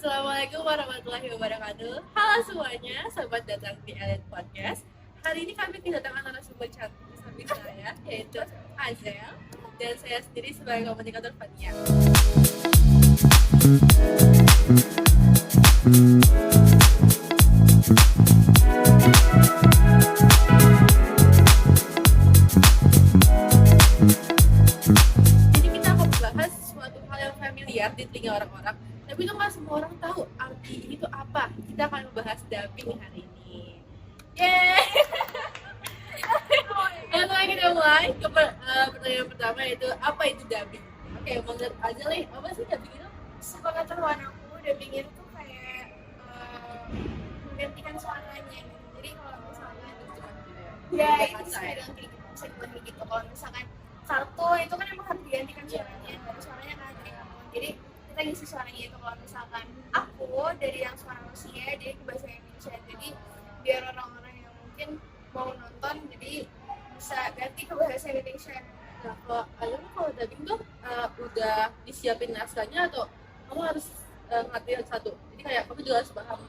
Assalamualaikum warahmatullahi wabarakatuh. Halo semuanya, selamat datang di Elite Podcast. Hari ini kami kedatangan narasumber cantik di samping saya, yaitu Azel, dan saya sendiri sebagai komunikator Fania. Jadi kita akan membahas suatu hal yang familiar di telinga orang-orang, tapi itu nggak semua orang tahu arti ini tuh apa. Kita akan membahas dubbing hari ini. Yeay! Langsung aja kita mulai ke pertanyaan pertama, yaitu apa itu dubbing? Oke, menurut Azel nih, apa sih dubbing itu? Sepengetahuan aku, dubbing itu kayak menggantikan suaranya gitu. Jadi kalau misalkan ya itu bisa dibilang kayak gitu, bisa dibilang kayak gitu. Kalau misalkan satu itu kan emang harus digantikan suaranya dari suaranya kan dari aku. Jadi kita ngisi suaranya itu. Kalau misalkan aku dari yang suara Rusia jadi ke bahasa Indonesia. Jadi biar orang-orang yang mungkin mau nonton jadi bisa ganti ke bahasa Indonesia. Nah, kalau dubbing tuh udah disiapin naskahnya atau kamu harus ngerti satu? Jadi kayak kamu juga harus paham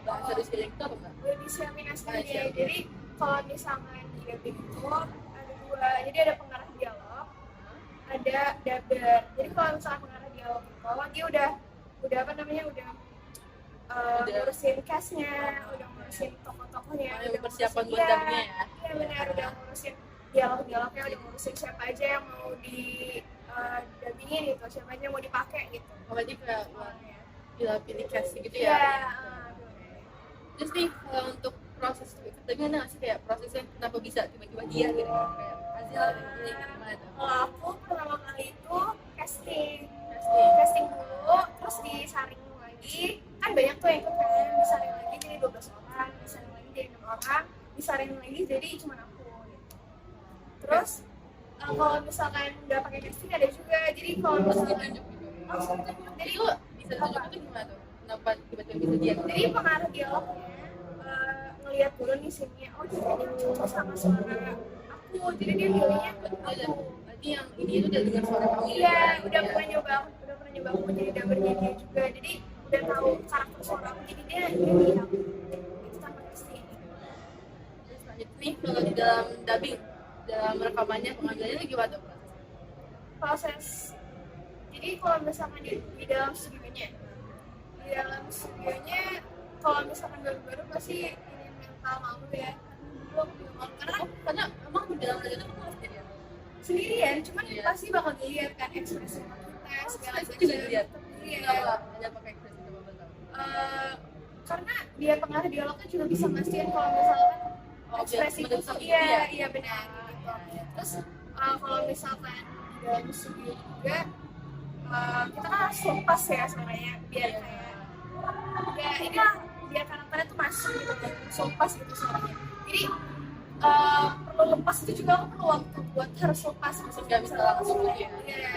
bahasa Rusia itu apa enggak? Udah disiapin naskahnya. Jadi kalau misalkan di dubbing itu ada dua, jadi ada pengarah dialog, ada dubber. Jadi kalau misalkan pengarah dialog itu dia udah apa namanya udah ngurusin cast-nya, udah ngurusin tokoh-tokohnya, Yang udah persiapan ngurusin- buat dubbingnya ya? Iya benar, udah ngurusin dialog-dialognya, udah ngurusin siapa aja yang mau di dubbingin gitu, siapa aja yang mau dipakai gitu. Berarti kayak pilih cast gitu Iya, ya? Terus nih untuk proses dubbing ada nggak sih kayak prosesnya kenapa bisa tiba-tiba dia gitu kayak Azel ini gimana tuh? kalau aku pertama kali itu casting Casting. dulu, terus disaring lagi, kan banyak tuh yang ikut kan, disaring lagi jadi 12 orang, disaring lagi jadi 6 orang, disaring lagi jadi cuma aku gitu. Terus kalau misalkan nggak pakai casting ada juga, jadi kalau Terus misalkan ditunjuk gitu. langsung tunjuk, Jadi lu bisa tunjuk itu gimana tuh? Kenapa tiba-tiba bisa dia? jadi pengaruh dialognya ngelihat dulu nih scene-nya, oh jadi ini cocok sama suara aku, jadi dia pilihnya Berarti yang ini itu udah dengar suara kamu iya udah pernah nyoba aku jadi dubbernya dia juga, jadi udah tahu karakter suara aku, jadi dia pilih aku itu tanpa casting. Terus selanjutnya nih kalau di dalam dubbing, dalam rekamannya pengambilannya gimana tuh? Proses jadi kalau misalkan di dalam studionya kalau misalkan baru-baru pasti ini mental malu ya, belum malu Karena emang di dalam lagi itu kamu harus jadi apa? sendirian, cuman Iya. pasti bakal dilihat kan ekspresi kita segala Ekspresi juga dilihat. Iya. Kenapa ada pakai ekspresi coba betul? Karena dia pengaruh dialognya juga bisa ngastiin kalau misalkan ekspresi biar itu mendesak iya gitu ya? iya benar gitu. Terus kalau misalkan di dalam studio juga kita kan harus lepas ya suaranya biar kayak ini lah biar karakternya tuh masuk gitu kan, lepas gitu suaranya. Jadi perlu lepas itu juga aku perlu waktu buat harus lepas Terus nggak bisa langsung gitu ya? iya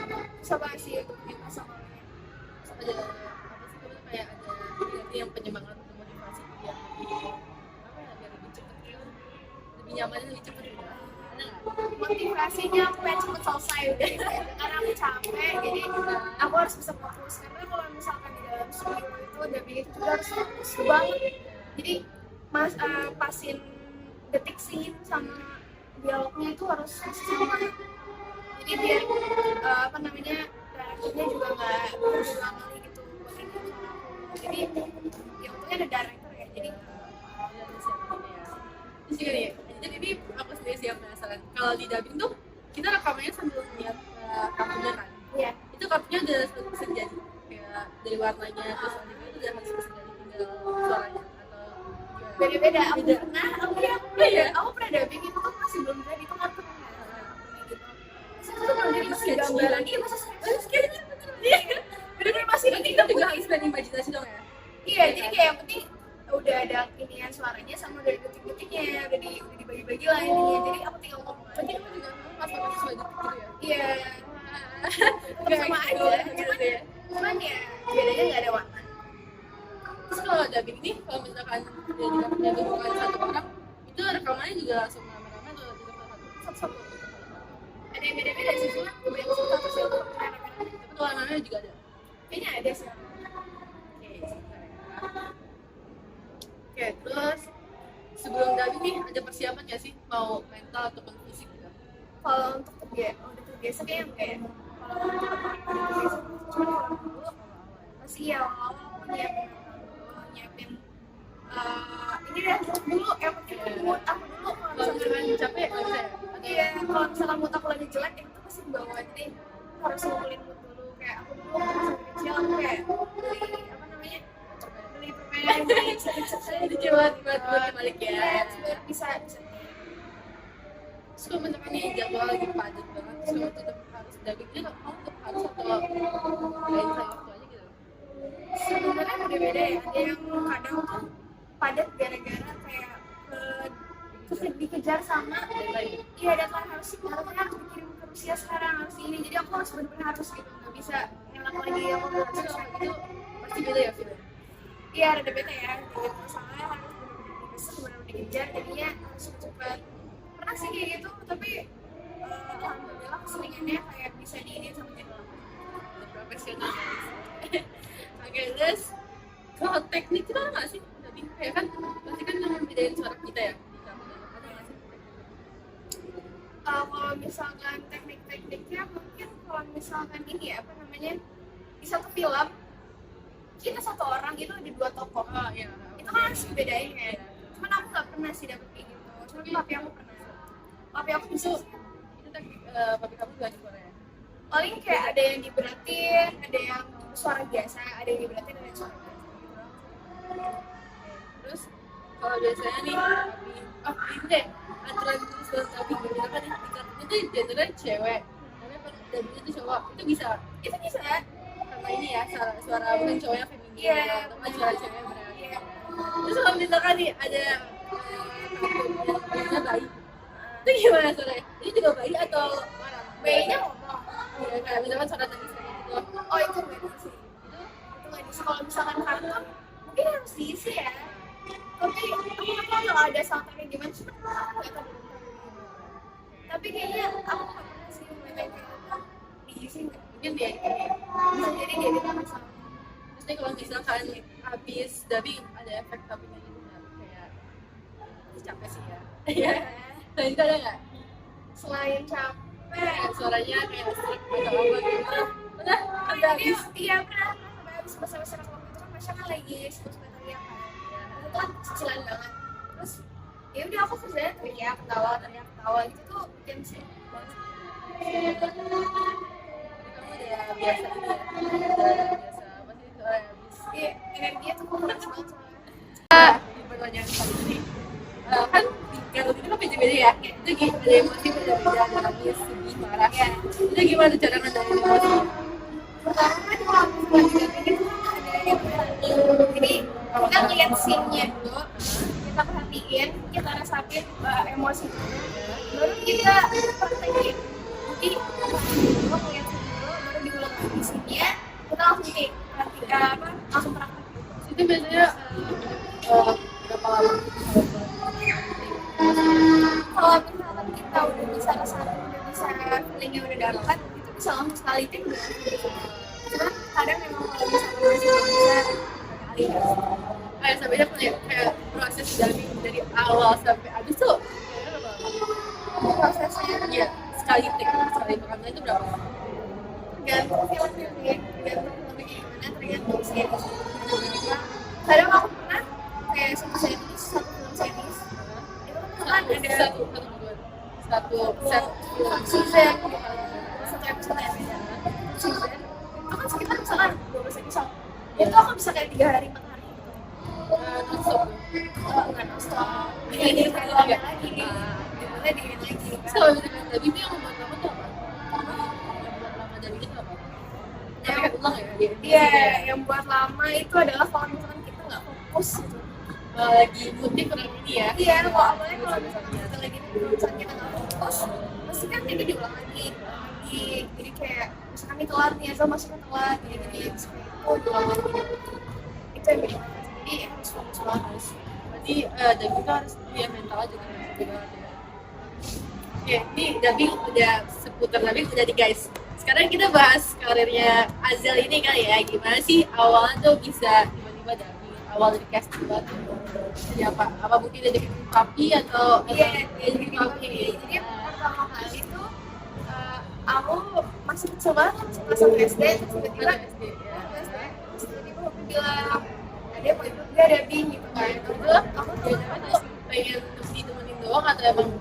itu bisa banget sih untuk bikin masalahnya. Terus ada apa sih kamu kayak ada yang penyemangat untuk motivasi biar lebih apa ya biar lebih cepet gitu, lebih nyaman lebih cepet gitu. Ada nggak? Motivasinya aku pengen cepet selesai udah karena aku capek, jadi aku harus bisa fokus karena kalau misalkan di dalam studio itu dubbing itu juga harus fokus banget, jadi pasin detik scene sama dialognya itu harus sama, jadi biar apa namanya directornya juga nggak berulang kali gitu buat ini sama aku, jadi ya untungnya ada director ya, jadi Terus juga nih, jadi ini aku sendiri sih yang penasaran. Kalau di dubbing tuh kita rekamannya sambil lihat kartunya kan. ya Itu kartunya udah tersedia kayak dari warnanya terus animenya itu udah harus tersedia tinggal suaranya atau gimana? beda-beda. Aku Beda. pernah dubbing itu tuh masih belum jadi, itu kan pernah gitu. Terus itu tuh belum jadi, masih gambaran dia masa sketch. Bener-bener masih Berarti ini kita juga harus main imajinasi dong ya? iya, jadi kayak yang penting udah ada inian suaranya sama udah ada detik-detiknya, udah dibagi-bagi lah intinya. Jadi aku tinggal ngomong Berarti aja. kamu juga pas pakai sesuai detik gitu ya? Iya, Nggak sama gitu, aja. gitu ya? Cuman ya bedanya nggak ada warna. Terus kalau dubbing ini, kalau misalkan dia bukan satu orang, itu rekamannya juga langsung rame-rame atau juga satu-satu? Ada yang beda-beda sih, cuma kebanyakan satu sih untuk rame-rame. Tapi kalau rame juga ada. Kayaknya ada sih. Oke, sebentar ya. Oke, terus sebelum dubbing nih ada persiapan nggak sih, mau mental ataupun fisik gitu? Kalau untuk udah terbiasa kayaknya enggak ya. Kalau untuk udah terbiasa, cuma kalau dulu masih ya awal-awal aku nyiapin ini deh dulu yang penting mood aku dulu Kalau misalkan capek nggak bisa ya? iya kalau misalnya mood aku lagi jelek itu pasti bawa jadi harus ngumpulin mood dulu kayak aku dulu waktu kecil aku kayak beli permen beli Jadi coba balik ya. biar bisa Terus kalau misalkan nih jadwal lagi padat banget, terus kamu tetap harus dubbing, dia kamu tetap harus atau lain saya waktu aja gitu? sebenarnya beda-beda ya ada yang kadang tuh padat gara-gara kayak dikejar sama Deadline. iya deadline harus dikirim ke Rusia sekarang harus ini jadi aku harus benar-benar harus gitu nggak bisa ngelak lagi aku harus Terus kalau gitu pasti beda ya film? iya ada beda ya gitu soalnya harus benar-benar dikejar jadinya harus cepat pernah sih kayak gitu tapi alhamdulillah keseringannya kayak bisa diinin sama jadwal Profesional guys. Oke, terus kalau teknik itu ada nggak sih? Tapi kayak kan pasti kan yang membedain suara kita ya. Ada nggak sih? kalau misalkan teknik-tekniknya mungkin kalau misalkan ini ya apa namanya di satu film kita satu orang itu ada dua tokoh Oh iya. itu kan harus dibedain ya cuman aku nggak pernah sih dapet kayak gitu cuman papi aku pernah papi aku bisa Itu teknik papi kamu juga di Korea. paling kayak ada yang diberatin ada yang suara biasa ada yang diberatin ada yang suara biasa gitu. Terus kalau biasanya nih ini deh aturan khusus tapi berbeda kan nih di kartunya tuh genre cewek, tapi dubbingnya tuh cowok, itu bisa itu bisa karena ini ya suara bukan cowoknya feminin Iya. atau nggak suara ceweknya berat. Iya. Terus kalau misalkan nih ada yang bayi, itu gimana suaranya? Ini juga bayi atau marah? bayinya ngomong Ya, kayak misalkan suara nangis kayak gitu. oh itu beda sih itu nggak bisa kalau misalkan kartun mungkin harus diisi ya tapi aku nggak tahu kalau ada soundtracknya gimana cuma aku nggak tahu tapi kayaknya aku nggak pernah sih ngeliat kayak diisi nggak Mungkin dia ini. bisa jadi dia tidak masalah Terus kalau misalkan habis dubbing ada efek sampingnya gitu nggak? Kayak capek sih ya. Iya. Dan itu ada nggak? selain capek Kayak suaranya kayak serak atau apa gitu. Udah, oh, udah iya, habis. iya pernah sampai habis besar-besar waktu itu kan Masya kan lagi suka teriak kan itu kan cicilan banget terus ya udah aku kerjanya teriak ketawa gitu tuh bikin sih banget Kamu udah biasa ini ya. Udah biasa apa sih suara habis. iya energinya tuh keras banget soalnya Di pertanyaan kali ini kan kalau itu kan beda-beda ya. Itu ada emosi beda-beda, ada nangis, sedih, marah. ya Itu gimana cara ngendaliin emosi? pertama kan kalau misalnya kita pikir tuh ada yang jadi kita ngeliat scene-nya dulu kita perhatiin kita rasain emosi dulu baru kita praktekin jadi dulu ngeliat scene dulu baru diulang lagi scene-nya kita langsung langsung praktek Itu biasanya berapa lama? kalau misalkan kita udah bisa rasain udah bisa feelingnya udah dapat itu bisa langsung sekali take udah cuman kadang memang kalau misalkan masih belum bisa kali Kayak sampai kayak proses dari awal sampai habis tuh kayaknya berapa lama? prosesnya Iya, sekali pengambilan itu berapa lama? tergantung filmnya ya tergantung filmnya gimana tergantung series kadang aku pernah kayak satu series satu film series itu kan ada Satu set season satu episode yang beda season itu kan sekitar misalkan 12 episode itu aku bisa kayak 3 hari 4 hari non-stop. nggak nonstop ini kayak lagi dimulai diinin lagi Terus kalau misalkan dubbing itu yang membuat kamu tuh apa? Yang buat lama dubbing itu apa? Yang ulang ya? iya yang buat lama itu adalah kalau misalkan kita nggak fokus gitu Lagi moodnya kurang ini ya? iya kalau awalnya kalau misalkan kita lagi misalkan kita nggak fokus pasti kan ini diulang lagi jadi kayak misalkan ini telat nih atau masuknya telat jadi itu diulang lagi itu yang bikin jadi harus fokus banget Berarti dubbing itu harus punya mental aja kan? Gimana ya? Oke, ini dubbing udah seputar dubbing udah nih guys. Sekarang kita bahas karirnya Azel ini kali ya. Gimana sih awalnya tuh bisa tiba-tiba dubbing? Awal dari casting banget. Jadi apa mungkin dia jadi papi atau Iya, dia jadi papi? jadi pertama kali tuh aku masih kecil banget, masih kelas 1 SD, terus tiba-tiba terus tiba-tiba aku bilang ada mau ikut gak dubbing gitu kan. Terus aku tuh Pengen ditemenin doang atau emang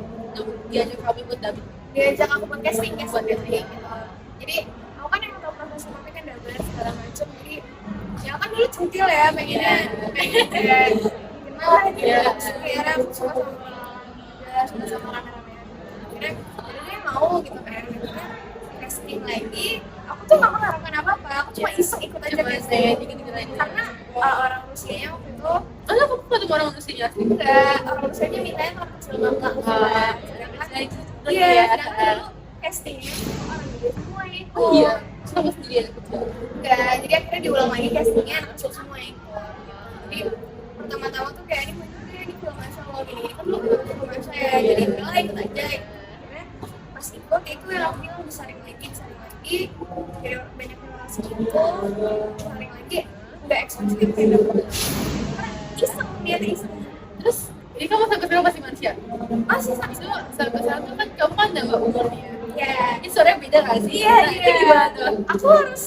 diajak kami buat dubbing? diajak aku buat casting gitu. Jadi aku kan emang tau proses tapi kan double segala macam. Jadi ya kan dulu centil ya pengennya kayak dikenal gitu. Akhirnya aku suka sama orang, suka sama kameramen. Akhirnya dia mau gitu kan. Akhirnya casting lagi. Aku tuh gak mengharapkan apa-apa. Aku cuma iseng ikut aja casting. Karena orang Rusianya waktu itu Aku ketemu orang Rusia sih. enggak, orang Rusianya mintanya orang kecil banget. Iya, sedangkan dulu castingnya orang gede semua yang ikut. Oh iya, sama sendiri anak kecil. Enggak, jadi akhirnya diulang lagi castingnya anak kecil semua yang ikut. Jadi pertama-tama tuh kayak ini bener ini film masa lo gini kan belum film masa ya, jadi udah lah ikut aja. Akhirnya pas ikut itu yang aku bilang disaring lagi, jadi banyak orang segitu, saring lagi, nggak eksklusif kayak iseng dia iseng. Terus, ini kamu sampai sekarang masih manusia? Masih sama Itu sampai sekarang tuh kan kamu kan nambah umur nih ya. ya. Ini suaranya beda gak sih? Iya, Nah, itu gimana tuh? Aku harus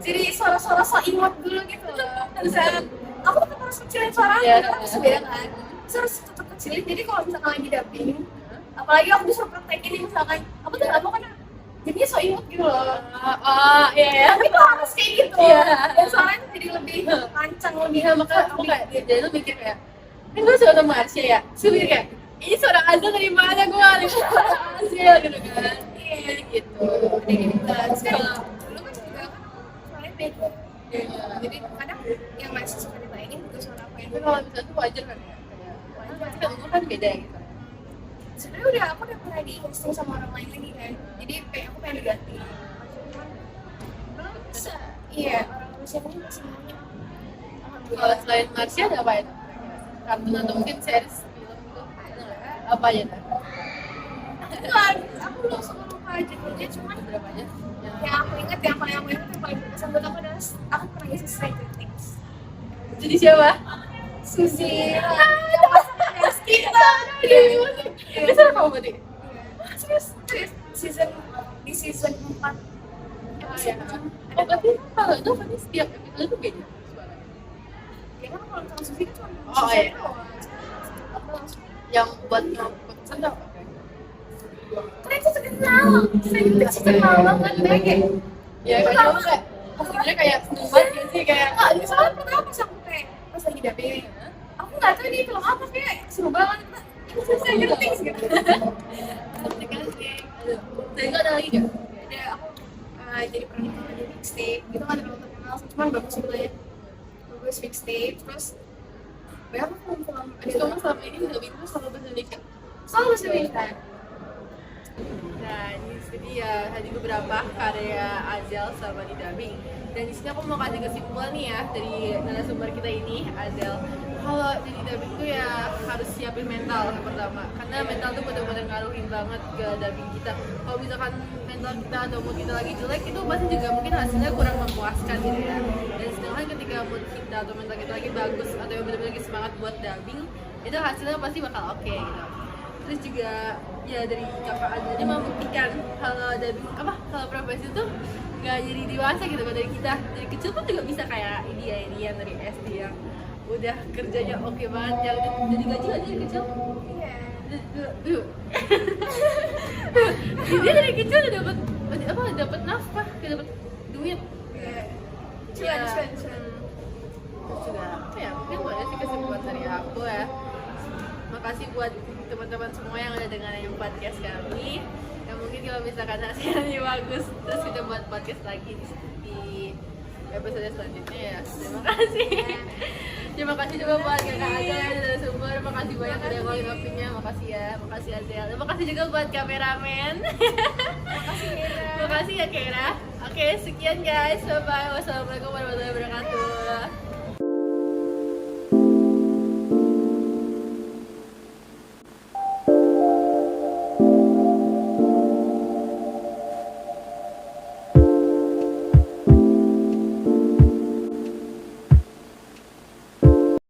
jadi suara-suara so imut dulu gitu loh. Misalnya, aku tetap harus kecilin suara aku, Iya. kan harus beda kan. Terus harus tetap kecilin, jadi kalau misalkan lagi dubbing, apalagi aku disuruh praktekin nih misalkan, aku tuh gak mau kan jadinya so imut gitu loh. Iya. Tapi tuh harus kayak gitu. Iya. Dan suaranya tuh jadi lebih lancang, lebih Iya, makanya aku kayak, jadi lu mikir kayak, kan gue suara sama Arsya ya? Terus mikir kayak, ini suara Azel dari mana? Gue gak ada suara Azel gitu kan. Iya, gitu. Jadi gitu. Terus kan dulu kan juga kan suaranya beda. Jadi kadang yang masih suka dibayangin juga suara aku yang Tapi kalau misalnya tuh wajar kan ya? Wajar, kan umur kan beda gitu. sebenarnya aku udah pernah di casting sama orang lain lagi kan, jadi kayak aku pengen diganti belum bisa. Iya, orang Rusia ini masih banyak. Kalau selain Marsha ada apa ya? Kartun atau mungkin series film gitu? Apa aja dah? Aku belum sempat lupa judulnya, cuman Berapa aja? yang aku ingat yang paling berkesan buat aku adalah aku pernah ngisi Stranger Things. Jadi siapa? Suzy Kita. Ini suara kamu berarti? serius di season 4 Iya. Oh, berarti kalau itu berarti setiap episode itu beda suaranya. ya kan kalau misalnya Suzy kan cuma Oh, iya. doang. Yang buat pesan tuh apa? Karena itu terkenal, Stranger Things terkenal banget, kayak Ya kayak kamu kayak sebenarnya kayak seneng banget gitu sih kayak soalnya pertama pas aku kayak pas lagi dubbing, aku nggak tahu ini film apa, kayak seru banget. Ini Stranger Things gitu. dan itu ada lagi nggak? Ada aku jadi pernah nonton di mixtape, itu kan terlalu terkenal, cuman bagus sebenarnya, bagus mixtape. Terus banyak aku film Terus kamu selama ini dubbing itu selalu bahasa Indonesia? selalu bahasa Indonesia. Nah, ini dia tadi beberapa karya Azel sama di dubbing. Dan di sini aku mau kasih kesimpulan nih ya dari narasumber kita ini, Azel. Kalau jadi dubbing tuh ya harus siapin mental yang pertama, karena mental tuh benar-benar ngaruhin banget ke dubbing kita. Kalau misalkan mental kita atau mood kita lagi jelek, itu pasti juga mungkin hasilnya kurang memuaskan gitu ya. Dan sedangkan ketika mood kita atau mental kita lagi bagus atau yang benar-benar lagi semangat buat dubbing, itu hasilnya pasti bakal oke gitu. Terus juga ya dari kakak aja membuktikan kalau dubbing kalau profesi itu nggak jadi dewasa gitu kan, dari kita dari kecil pun juga bisa kayak ini yang dari SD yang udah kerjanya oke banget, yang jadi gaji aja dari kecil. Iya. Dia dari kecil udah dapat nafkah, dapat duit. Cuan. Terus juga apa ya, mungkin banyak sih kesimpulan dari aku ya. Makasih buat teman-teman semua yang udah dengerin podcast kami. Yang mungkin kalau misalkan hasilnya bagus, terus kita buat podcast lagi di episode selanjutnya ya. Terima kasih. Terima kasih juga buat kakak Azel yang udah sumber. Makasih banyak udah ngomongin waktunya. Makasih ya, makasih Azel. Terima kasih juga buat kameramen. Makasih Kera. Makasih ya Kera. Oke, sekian guys. Bye bye. Wassalamualaikum warahmatullahi wabarakatuh.